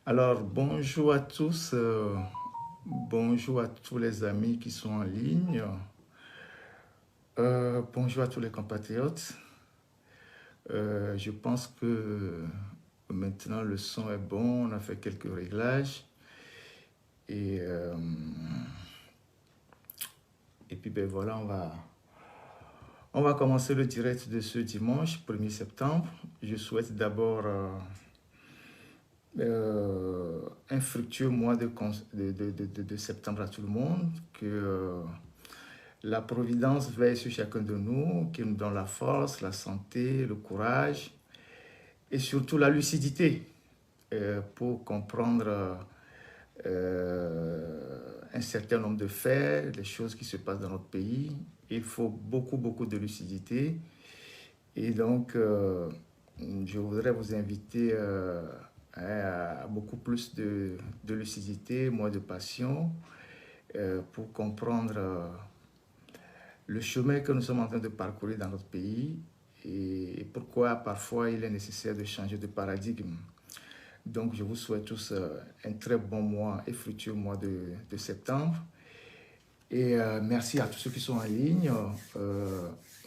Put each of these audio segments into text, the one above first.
Alors, bonjour à tous, bonjour à tous les amis qui sont en ligne, bonjour à tous les compatriotes. Je pense que maintenant le son est bon, on a fait quelques réglages et, euh, et puis ben voilà, on va commencer le direct de ce dimanche 1er septembre. Je souhaite d'abord un fructueux mois de septembre à tout le monde, que la Providence veille sur chacun de nous, qui nous donne la force, la santé, le courage et surtout la lucidité pour comprendre un certain nombre de faits, les choses qui se passent dans notre pays. Il faut beaucoup, beaucoup de lucidité. Et donc, je voudrais vous inviter à beaucoup plus de lucidité, moins de passion, pour comprendre le chemin que nous sommes en train de parcourir dans notre pays et pourquoi parfois il est nécessaire de changer de paradigme. Donc, je vous souhaite tous un très bon mois et fructueux mois de septembre. Et merci à tous ceux qui sont en ligne.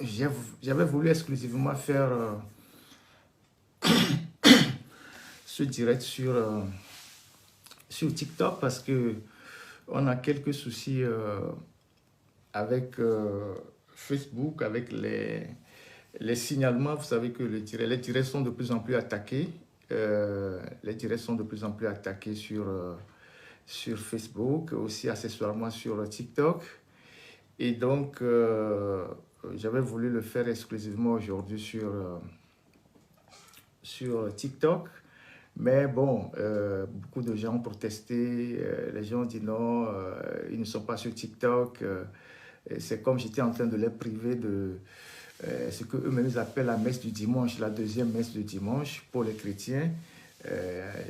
J'avais voulu exclusivement faire ce direct sur TikTok parce que on a quelques soucis avec Facebook, avec les signalements. Vous savez que les directs sont de plus en plus attaqués. Les directs sont de plus en plus attaqués sur Facebook, aussi accessoirement sur TikTok. Et donc, j'avais voulu le faire exclusivement aujourd'hui sur TikTok. Mais bon, beaucoup de gens ont protesté. Les gens ont dit non, ils ne sont pas sur TikTok. C'est comme j'étais en train de les priver de ce qu'eux-mêmes appellent la messe du dimanche, la deuxième messe du dimanche pour les chrétiens.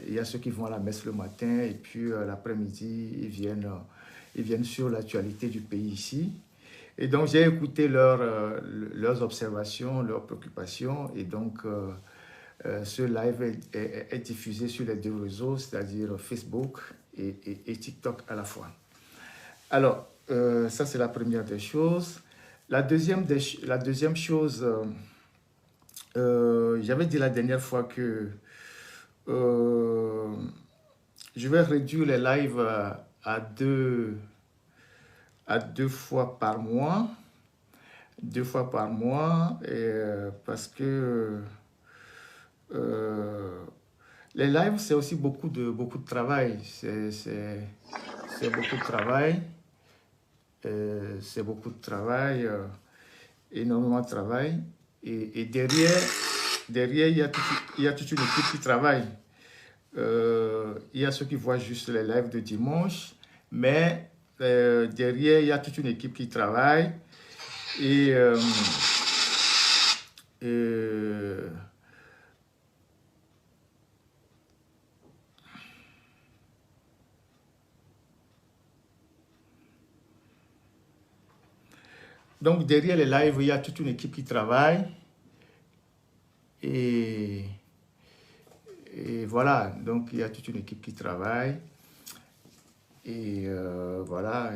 Il y a ceux qui vont à la messe le matin et puis l'après-midi, ils viennent sur l'actualité du pays ici. Et donc, j'ai écouté leurs observations, leurs préoccupations. Et donc, ce live est diffusé sur les deux réseaux, c'est-à-dire Facebook et TikTok à la fois. Alors, ça, c'est la première des choses. La deuxième chose, j'avais dit la dernière fois que je vais réduire les lives à deux fois par mois. 2 fois par mois, parce que les lives, c'est aussi beaucoup de travail. C'est beaucoup de travail. C'est beaucoup de travail, énormément de travail. Et derrière, il y a toute une équipe qui travaille. Il y a ceux qui voient juste les lives de dimanche, mais derrière, il y a toute une équipe qui travaille. Et, donc, derrière les lives, il y a toute une équipe qui travaille. Et, et voilà, donc il y a toute une équipe qui travaille. Et voilà.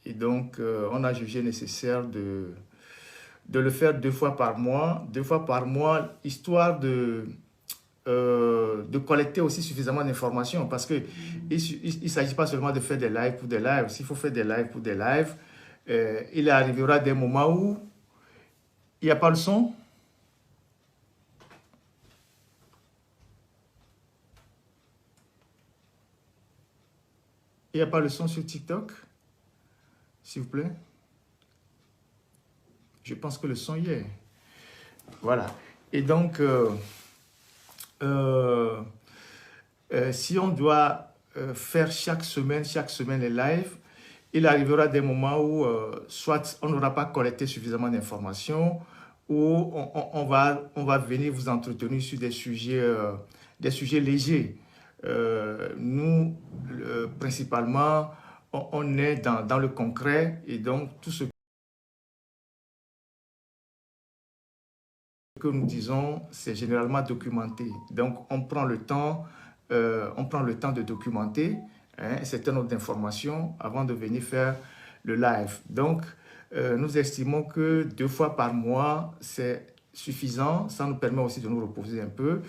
Et donc, on a jugé nécessaire de le faire 2 fois par mois. 2 fois par mois, histoire de collecter aussi suffisamment d'informations. Parce qu'il ne s'agit pas seulement de faire des lives pour des lives. S'il faut faire des lives pour des lives, il arrivera des moments où il n'y a pas le son. Il n'y a pas le son sur TikTok, s'il vous plaît. Je pense que le son y est. Voilà. Et donc, si on doit faire chaque semaine les lives, il arrivera des moments où soit on n'aura pas collecté suffisamment d'informations, ou on va venir vous entretenir sur des sujets légers. Nous, principalement, on est dans le concret, et donc tout ce que nous disons, c'est généralement documenté. Donc, on prend le temps on prend le temps de documenter un certain nombre d'informations avant de venir faire le live. Donc, nous estimons que 2 fois par mois, c'est suffisant. Ça nous permet aussi de nous reposer un peu.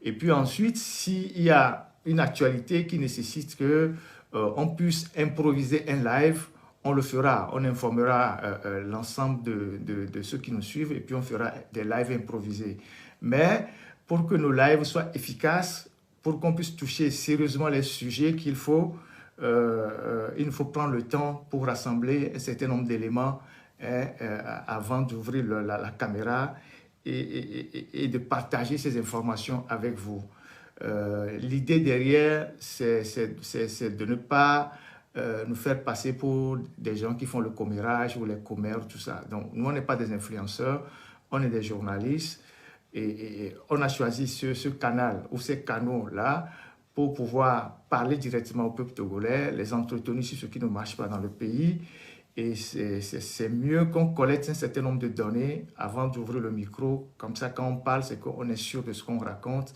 Et puis ensuite, s'il y a une actualité qui nécessite que on puisse improviser un live, on le fera. On informera l'ensemble de ceux qui nous suivent et puis on fera des lives improvisés. Mais pour que nos lives soient efficaces, pour qu'on puisse toucher sérieusement les sujets qu'il faut, il nous faut prendre le temps pour rassembler un certain nombre d'éléments avant d'ouvrir la caméra et de partager ces informations avec vous. L'idée derrière, c'est de ne pas nous faire passer pour des gens qui font le commérage ou les commères, tout ça. Donc, nous, on n'est pas des influenceurs, on est des journalistes et on a choisi ce canal ou ces canaux-là pour pouvoir parler directement au peuple togolais, les entretenir sur ce qui ne marche pas dans le pays. Et c'est mieux qu'on collecte un certain nombre de données avant d'ouvrir le micro. Comme ça, quand on parle, c'est qu'on est sûr de ce qu'on raconte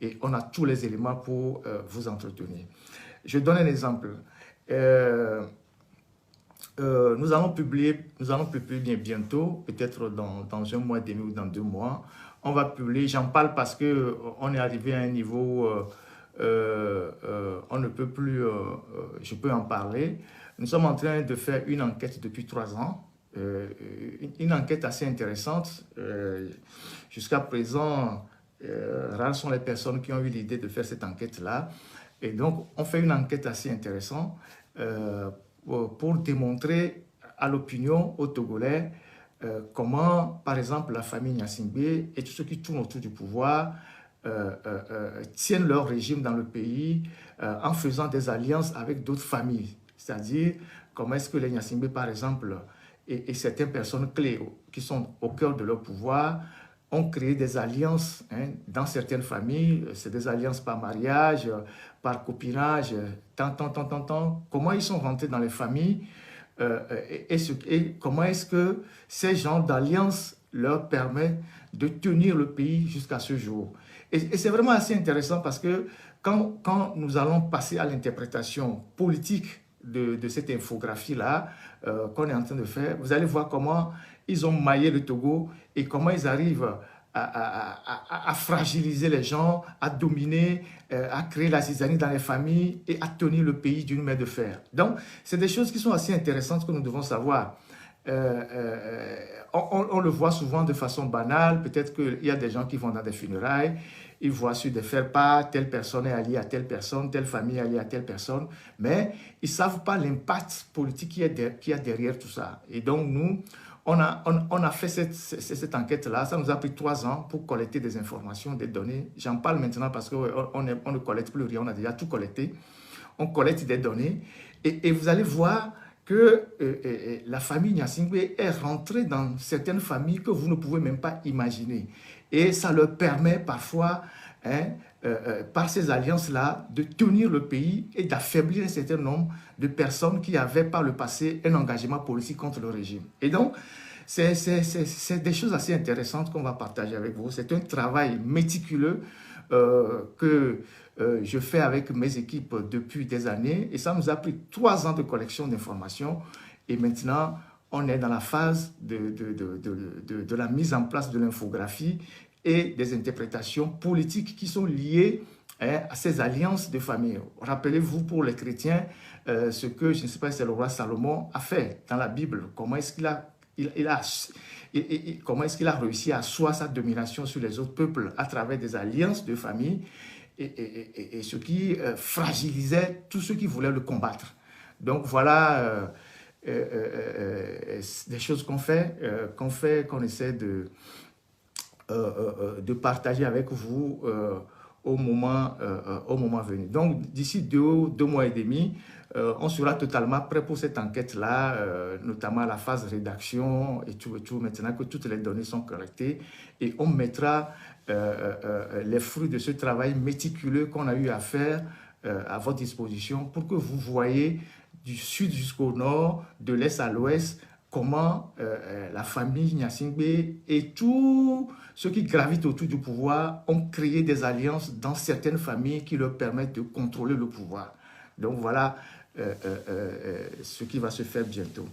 et on a tous les éléments pour vous entretenir. Je donne un exemple. Nous allons publier bientôt, peut-être dans un mois et demi ou dans 2 mois. On va publier, j'en parle parce qu'on est arrivé à un niveau, on ne peut plus, je peux en parler. Nous sommes en train de faire une enquête depuis 3 ans, une enquête assez intéressante. Jusqu'à présent, rares sont les personnes qui ont eu l'idée de faire cette enquête-là. Et donc, on fait une enquête assez intéressante pour démontrer à l'opinion, aux Togolais, comment, par exemple, la famille Gnassingbé et tous ceux qui tournent autour du pouvoir tiennent leur régime dans le pays en faisant des alliances avec d'autres familles. C'est-à-dire, comment est-ce que les Gnassingbé, par exemple, et certaines personnes clés qui sont au cœur de leur pouvoir, ont créé des alliances dans certaines familles. C'est des alliances par mariage, par copinage, tant. Comment ils sont rentrés dans les familles et comment est-ce que ces genres d'alliances leur permettent de tenir le pays jusqu'à ce jour. Et c'est vraiment assez intéressant parce que quand nous allons passer à l'interprétation politique de cette infographie-là qu'on est en train de faire, vous allez voir comment ils ont maillé le Togo et comment ils arrivent à fragiliser les gens, à dominer, à créer la zizanie dans les familles et à tenir le pays d'une main de fer. Donc, c'est des choses qui sont assez intéressantes que nous devons savoir. On le voit souvent de façon banale. Peut-être qu'il y a des gens qui vont dans des funérailles, ils voient sur des faire-part, telle personne est alliée à telle personne, telle famille est alliée à telle personne, mais ils ne savent pas l'impact politique qu'il y a derrière tout ça. Et donc, nous, on a fait cette enquête-là. Ça nous a pris 3 ans pour collecter des informations, des données. J'en parle maintenant parce qu'on ne collecte plus rien, on a déjà tout collecté. On collecte des données et vous allez voir que la famille Gnassingbé est rentrée dans certaines familles que vous ne pouvez même pas imaginer. Et ça leur permet parfois, par ces alliances-là, de tenir le pays et d'affaiblir un certain nombre de personnes qui avaient par le passé un engagement politique contre le régime. Et donc, c'est des choses assez intéressantes qu'on va partager avec vous. C'est un travail méticuleux que je fais avec mes équipes depuis des années. Et ça nous a pris 3 ans de collection d'informations. Et maintenant, on est dans la phase de la mise en place de l'infographie et des interprétations politiques qui sont liées à ces alliances de famille. Rappelez-vous pour les chrétiens ce que, je ne sais pas si c'est le roi Salomon, a fait dans la Bible. Comment est-ce qu'il a réussi à asseoir sa domination sur les autres peuples à travers des alliances de famille et ce qui fragilisait tous ceux qui voulaient le combattre. Donc voilà des choses qu'on essaie de partager avec vous au moment venu. Donc d'ici 2 mois et demi, on sera totalement prêt pour cette enquête-là, notamment la phase rédaction et tout, maintenant que toutes les données sont collectées. Et on mettra les fruits de ce travail méticuleux qu'on a eu à faire à votre disposition pour que vous voyez du sud jusqu'au nord, de l'est à l'ouest, comment la famille Gnassingbé et tout ceux qui gravitent autour du pouvoir ont créé des alliances dans certaines familles qui leur permettent de contrôler le pouvoir. Donc voilà ce qui va se faire bientôt.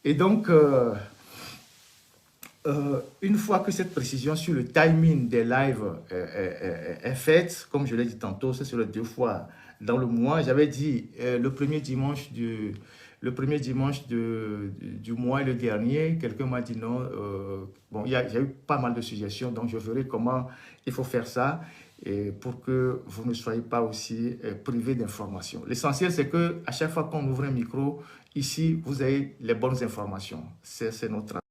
Et donc, une fois que cette précision sur le timing des lives est faite, comme je l'ai dit tantôt, c'est sur les 2 fois dans le mois. J'avais dit le premier dimanche du mois et le dernier, quelqu'un m'a dit non. Bon, il y a eu pas mal de suggestions, donc je verrai comment il faut faire ça et pour que vous ne soyez pas aussi privé d'informations. L'essentiel, c'est que à chaque fois qu'on ouvre un micro, ici, vous avez les bonnes informations. C'est notre travail.